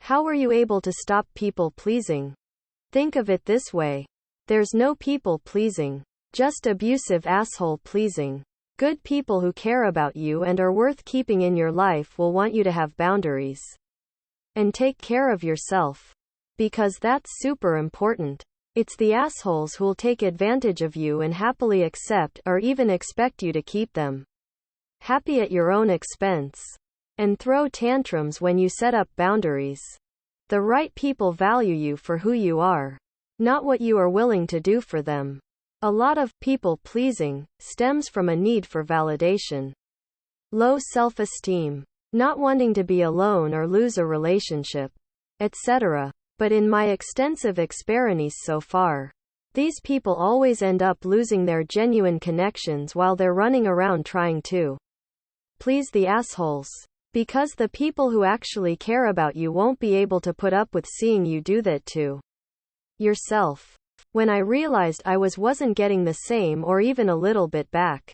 How were you able to stop people pleasing? Think of it this way. There's no people pleasing. Just abusive asshole pleasing. Good people who care about you and are worth keeping in your life will want you to have boundaries. And take care of yourself. Because that's super important. It's the assholes who'll take advantage of you and happily accept or even expect you to keep them happy at your own expense. And throw tantrums when you set up boundaries. The right people value you for who you are, not what you are willing to do for them. A lot of people pleasing stems from a need for validation. Low self-esteem, not wanting to be alone or lose a relationship, etc. But in my extensive experience so far, these people always end up losing their genuine connections while they're running around trying to please the assholes. Because the people who actually care about you won't be able to put up with seeing you do that to yourself. When I realized I wasn't getting the same or even a little bit back.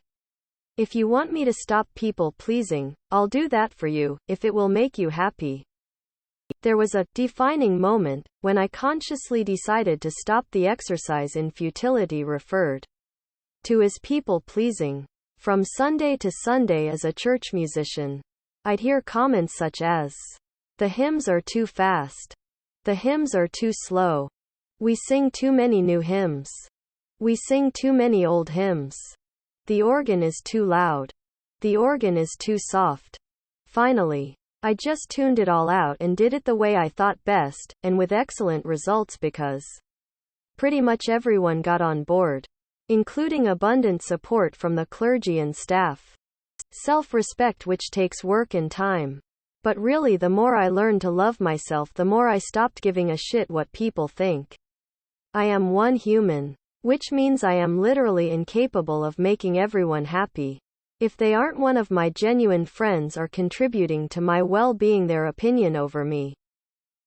If you want me to stop people pleasing, I'll do that for you, if it will make you happy. There was a defining moment when I consciously decided to stop the exercise in futility referred to as people pleasing. From Sunday to Sunday as a church musician, I'd hear comments such as, "The hymns are too fast. The hymns are too slow. We sing too many new hymns. We sing too many old hymns. The organ is too loud. The organ is too soft." Finally, I just tuned it all out and did it the way I thought best, and with excellent results because pretty much everyone got on board, including abundant support from the clergy and staff. Self-respect, which takes work and time. But really, the more I learned to love myself, the more I stopped giving a shit what people think. I am one human, which means I am literally incapable of making everyone happy. If they aren't one of my genuine friends or contributing to my well-being, their opinion over me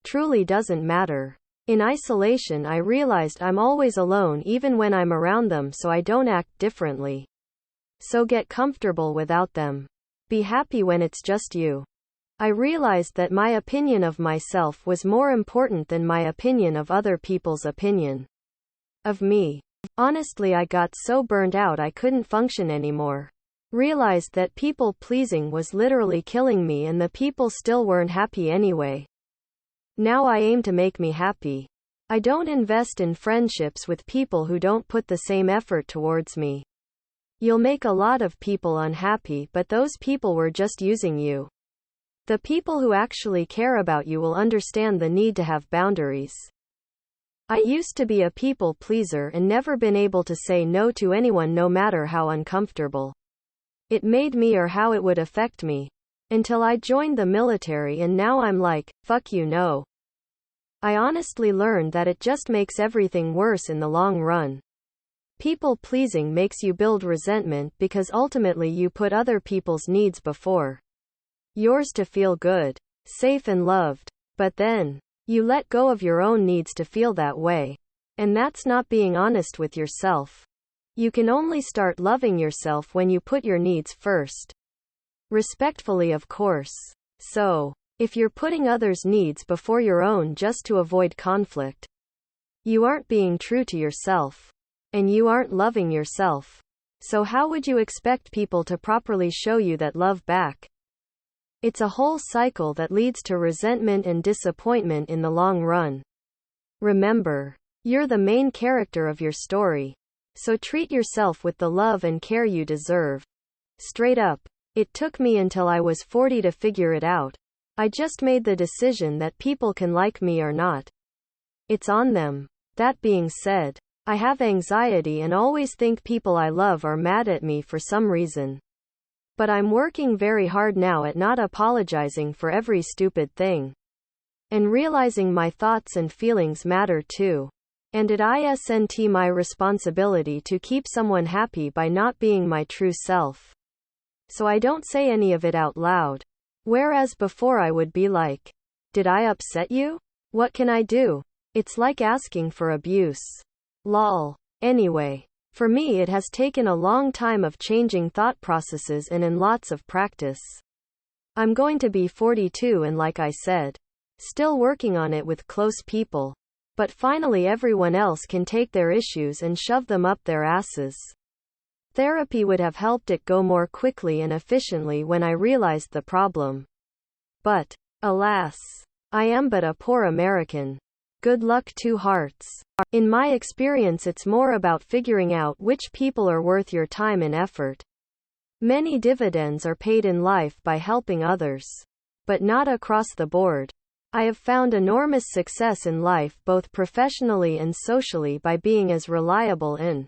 truly doesn't matter. In isolation, I realized I'm always alone even when I'm around them, so I don't act differently. So get comfortable without them. Be happy when it's just you. I realized that my opinion of myself was more important than my opinion of other people's opinion of me. Honestly, I got so burned out I couldn't function anymore. Realized that people pleasing was literally killing me, and the people still weren't happy anyway. Now I aim to make me happy. I don't invest in friendships with people who don't put the same effort towards me. You'll make a lot of people unhappy, but those people were just using you. The people who actually care about you will understand the need to have boundaries. I used to be a people pleaser and never been able to say no to anyone, no matter how uncomfortable it made me or how it would affect me. Until I joined the military, and now I'm like, fuck you, no. I honestly learned that it just makes everything worse in the long run. People pleasing makes you build resentment because ultimately you put other people's needs before yours to feel good, safe and loved. But then, you let go of your own needs to feel that way. And that's not being honest with yourself. You can only start loving yourself when you put your needs first. Respectfully, of course. So, if you're putting others' needs before your own just to avoid conflict, you aren't being true to yourself. And you aren't loving yourself. So how would you expect people to properly show you that love back? It's a whole cycle that leads to resentment and disappointment in the long run. Remember, you're the main character of your story. So treat yourself with the love and care you deserve. Straight up. It took me until I was 40 to figure it out. I just made the decision that people can like me or not. It's on them. That being said, I have anxiety and always think people I love are mad at me for some reason. But I'm working very hard now at not apologizing for every stupid thing. And realizing my thoughts and feelings matter too. And it isn't my responsibility to keep someone happy by not being my true self. So I don't say any of it out loud. Whereas before I would be like, did I upset you? What can I do? It's like asking for abuse. Lol. Anyway, for me it has taken a long time of changing thought processes and in lots of practice. I'm going to be 42, and like I said, Still working on it with close people. But finally everyone else can take their issues and shove them up their asses. Therapy would have helped it go more quickly and efficiently when I realized the problem. But, alas, I am but a poor American. Good luck, two hearts. In my experience, it's more about figuring out which people are worth your time and effort. Many dividends are paid in life by helping others. But not across the board. I have found enormous success in life both professionally and socially by being as reliable and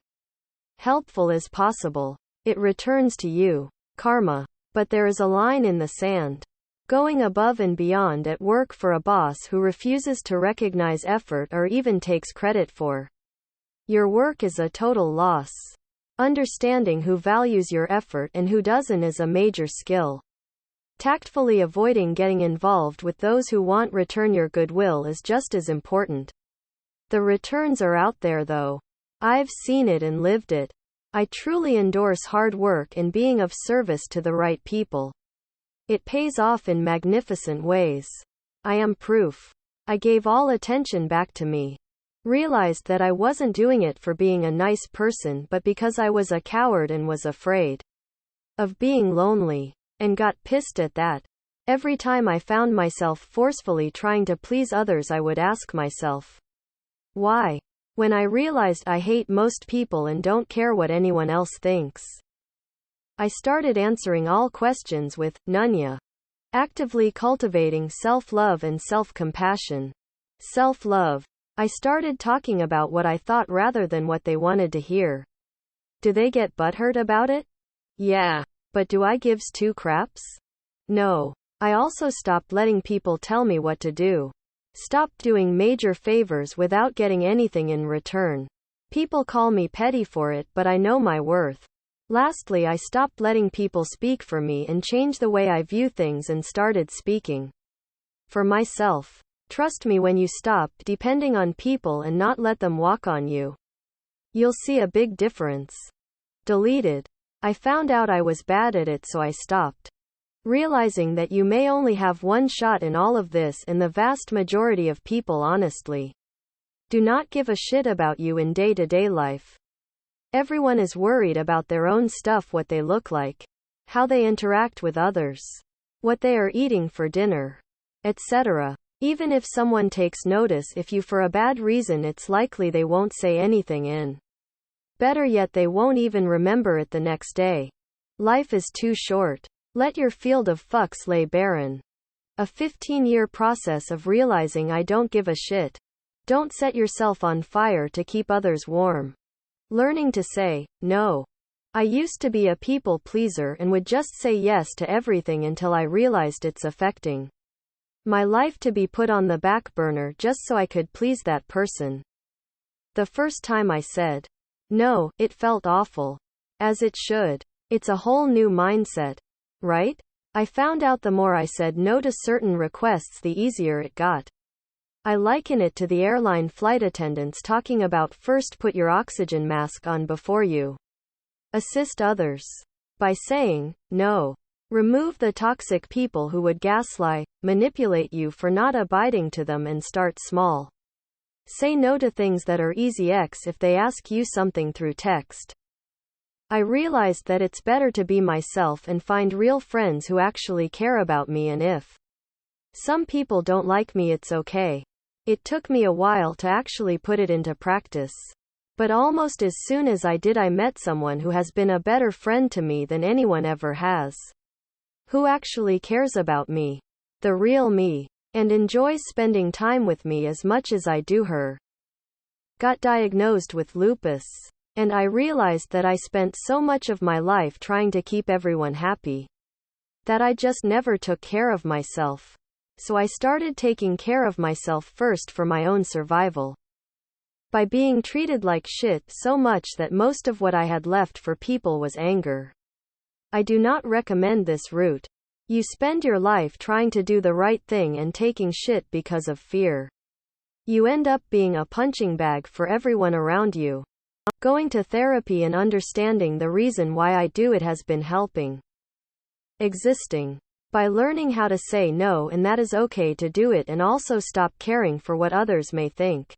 helpful as possible. It returns to you. Karma. But there is a line in the sand. Going above and beyond at work for a boss who refuses to recognize effort or even takes credit for your work is a total loss. Understanding who values your effort and who doesn't is a major skill. Tactfully avoiding getting involved with those who won't return your goodwill is just as important. The returns are out there though. I've seen it and lived it. I truly endorse hard work and being of service to the right people. It pays off in magnificent ways. I am proof. I gave all attention back to me. Realized that I wasn't doing it for being a nice person but because I was a coward and was afraid of being lonely. And got pissed at that. Every time I found myself forcefully trying to please others, I would ask myself, why? When I realized I hate most people and don't care what anyone else thinks. I started answering all questions with, Nunya. Actively cultivating self-love and self-compassion. Self-love. I started talking about what I thought rather than what they wanted to hear. Do they get butthurt about it? Yeah. But do I gives two craps? No. I also stopped letting people tell me what to do. Stopped doing major favors without getting anything in return. People call me petty for it, but I know my worth. Lastly, I stopped letting people speak for me and changed the way I view things and started speaking for myself. Trust me when you stop depending on people and not let them walk on you. You'll see a big difference. Deleted. I found out I was bad at it, so I stopped. Realizing that you may only have one shot in all of this, and the vast majority of people honestly do not give a shit about you in day-to-day life. Everyone is worried about their own stuff, what they look like, how they interact with others, what they are eating for dinner, etc. Even if someone takes notice if you for a bad reason, it's likely they won't say anything in. Better yet, they won't even remember it the next day. Life is too short. Let your field of fucks lay barren. A 15-year process of realizing I don't give a shit. Don't set yourself on fire to keep others warm. Learning to say no. I used to be a people pleaser and would just say yes to everything until I realized it's affecting my life to be put on the back burner just so I could please that person. The first time I said no, it felt awful. As it should. It's a whole new mindset. Right? I found out the more I said no to certain requests, the easier it got. I liken it to the airline flight attendants talking about first put your oxygen mask on before you assist others. By saying no, remove the toxic people who would gaslight, manipulate you for not abiding to them, and start small. Say no to things that are easy X if they ask you something through text. I realized that it's better to be myself and find real friends who actually care about me, and if some people don't like me, it's okay. It took me a while to actually put it into practice. But almost as soon as I did, I met someone who has been a better friend to me than anyone ever has. Who actually cares about me. The real me. And enjoys spending time with me as much as I do her. Got diagnosed with lupus. And I realized that I spent so much of my life trying to keep everyone happy that I just never took care of myself. So I started taking care of myself first for my own survival. By being treated like shit so much that most of what I had left for people was anger. I do not recommend this route. You spend your life trying to do the right thing and taking shit because of fear. You end up being a punching bag for everyone around you. Going to therapy and understanding the reason why I do it has been helping. Existing. By learning how to say no and that is okay to do it and also stop caring for what others may think.